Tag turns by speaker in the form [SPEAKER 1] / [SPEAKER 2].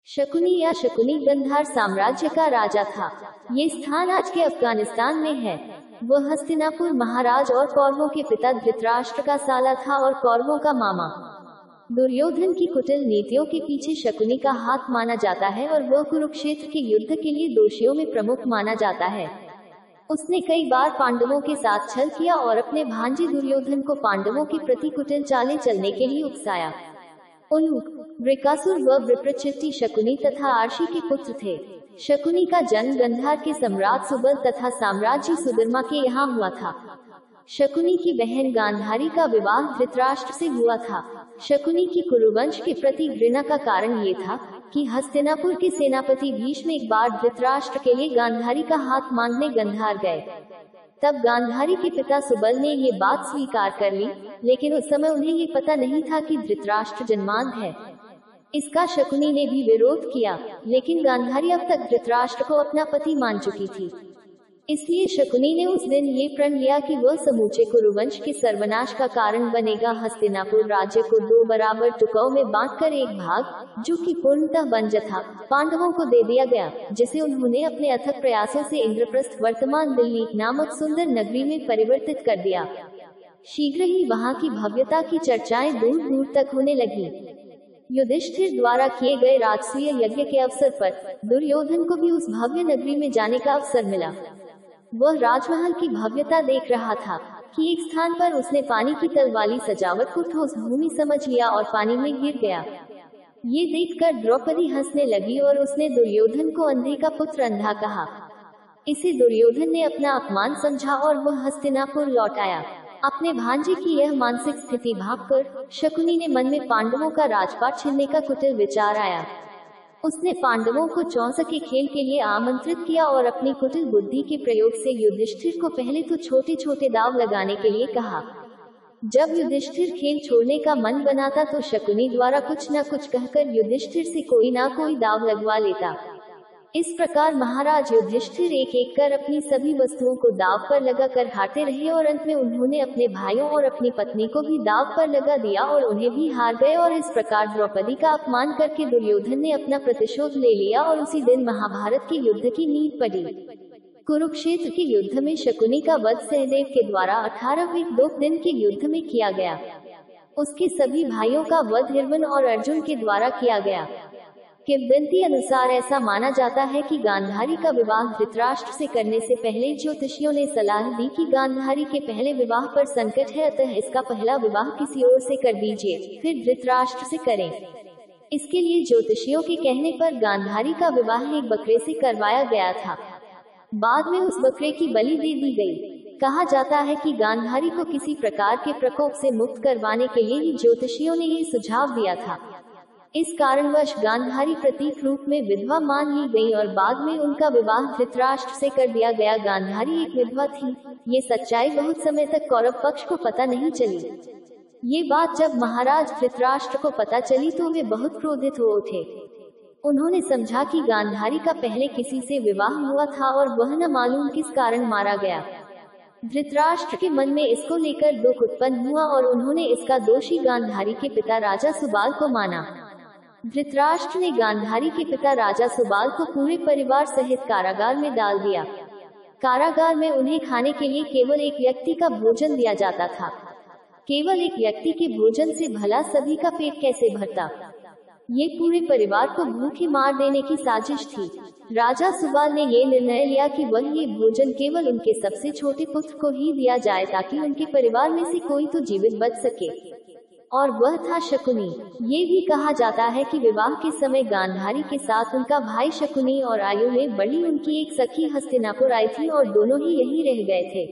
[SPEAKER 1] शकुनी या शकुनी गंधार साम्राज्य का राजा था। ये स्थान आज के अफगानिस्तान में है। वह हस्तिनापुर महाराज और कौरवों के पिता धृतराष्ट्र का साला था और कौरवों का मामा। दुर्योधन की कुटिल नीतियों के पीछे शकुनी का हाथ माना जाता है और वह कुरुक्षेत्र के युद्ध के लिए दोषियों में प्रमुख माना जाता है। उसने कई बार पांडवों के साथ छल किया और अपने भांजे दुर्योधन को पांडवों के प्रति कुटिल चालें चलने के लिए उकसाया। उलूक, वृकासुर व विप्रचित्ति शकुनी तथा आर्षि के पुत्र थे। शकुनी का जन्म गंधार के सम्राट सुबल तथा साम्राज्य सुधर्मा के यहाँ हुआ था। शकुनी की बहन गांधारी का विवाह धृतराष्ट्र से हुआ था। शकुनी की कुरुवंश के प्रति घृणा का कारण ये था कि हस्तिनापुर के सेनापति भीष्म एक बार धृतराष्ट्र के लिए गांधारी का हाथ मांगने गंधार गए। तब गांधारी के पिता सुबल ने ये बात स्वीकार कर ली, लेकिन उस समय उन्हें ये पता नहीं था कि धृतराष्ट्र जन्मांध है। इसका शकुनी ने भी विरोध किया, लेकिन गांधारी अब तक धृतराष्ट्र को अपना पति मान चुकी थी। इसलिए शकुनी ने उस दिन ये प्रण लिया कि वह समूचे कुरुवंश के सर्वनाश का कारण बनेगा। हस्तिनापुर राज्य को 2 बराबर टुकड़ों में बांटकर एक भाग, जो कि पूर्णतः बंजर था, पांडवों को दे दिया गया, जिसे उन्होंने अपने अथक प्रयासों से इंद्रप्रस्थ वर्तमान दिल्ली नामक सुंदर नगरी में परिवर्तित कर दिया। शीघ्र ही वहाँ की भव्यता की चर्चाएं दूर दूर तक होने लगी। युधिष्ठिर द्वारा किए गए राजसूय यज्ञ के अवसर पर दुर्योधन को भी उस भव्य नगरी में जाने का अवसर मिला। वह राजमहल की भव्यता देख रहा था कि एक स्थान पर उसने पानी की तल वाली सजावट को ठोस भूमि समझ लिया और पानी में गिर गया। ये देखकर द्रौपदी हंसने लगी और उसने दुर्योधन को अंधे का पुत्र अंधा कहा। इसे दुर्योधन ने अपना अपमान समझा और वह हस्तिनापुर लौट आया। अपने भांजे की यह मानसिक स्थिति भांपकर शकुनी ने मन में पांडवों का राजपाट छीनने का कुटिल विचार आया। उसने पांडवों को चौंस के खेल के लिए आमंत्रित किया और अपनी कुटिल बुद्धि के प्रयोग से युधिष्ठिर को पहले तो छोटे छोटे दाव लगाने के लिए कहा। जब युधिष्ठिर खेल छोड़ने का मन बनाता तो शकुनी द्वारा कुछ न कुछ कहकर युधिष्ठिर से कोई ना कोई दाव लगवा लेता। इस प्रकार महाराज युधिष्ठिर एक एक कर अपनी सभी वस्तुओं को दाव पर लगा कर हारते रहे और अंत में उन्होंने अपने भाइयों और अपनी पत्नी को भी दाव पर लगा दिया और उन्हें भी हार गए। और इस प्रकार द्रौपदी का अपमान करके दुर्योधन ने अपना प्रतिशोध ले लिया और उसी दिन महाभारत के युद्ध की नींव पड़ी। कुरुक्षेत्र के युद्ध में शकुनी का वध सहदेव के द्वारा 18वें 2 दिन के युद्ध में किया गया। उसके सभी भाइयों का वध हिरवन और अर्जुन के द्वारा किया गया। किंवदंती अनुसार ऐसा माना जाता है कि गांधारी का विवाह धृतराष्ट्र से करने से पहले ज्योतिषियों ने सलाह दी कि गांधारी के पहले विवाह पर संकट है, अतः इसका पहला विवाह किसी और से कर दीजिए, फिर धृतराष्ट्र से करें। इसके लिए ज्योतिषियों के कहने पर गांधारी का विवाह एक बकरे से करवाया गया था। बाद में उस बकरे की बलि दे दी गई। कहा जाता है कि गांधारी को किसी प्रकार के प्रकोप से मुक्त करवाने के लिए ही ज्योतिषियों ने ये सुझाव दिया था। इस कारणवश गांधारी प्रतीक रूप में विधवा मान ली गई और बाद में उनका विवाह धृतराष्ट्र से कर दिया गया। गांधारी एक विधवा थी। ये सच्चाई बहुत समय तक कौरव पक्ष को पता नहीं चली। ये बात जब महाराज धृतराष्ट्र को पता चली तो वे बहुत क्रोधित हो उठे। उन्होंने समझा कि गांधारी का पहले किसी से विवाह हुआ था और वह न मालूम किस कारण मारा गया। धृतराष्ट्र के मन में इसको लेकर दुख उत्पन्न हुआ और उन्होंने इसका दोषी गांधारी के पिता राजा सुबाल को माना। धृतराष्ट्र ने गांधारी के पिता राजा सुबाल को पूरे परिवार सहित कारागार में डाल दिया। कारागार में उन्हें खाने के लिए केवल एक व्यक्ति का भोजन दिया जाता था। केवल एक व्यक्ति के भोजन से भला सभी का पेट कैसे भरता? ये पूरे परिवार को भूखे मार देने की साजिश थी। राजा सुबाल ने ये निर्णय लिया कि वह ये भोजन केवल उनके सबसे छोटे पुत्र को ही दिया जाए ताकि उनके परिवार में से कोई तो जीवित बच सके, और वह था शकुनी। ये भी कहा जाता है कि विवाह के समय गांधारी के साथ उनका भाई शकुनी और आयु में बड़ी उनकी एक सखी हस्तिनापुर आई थी और दोनों ही यहीं रह गए थे।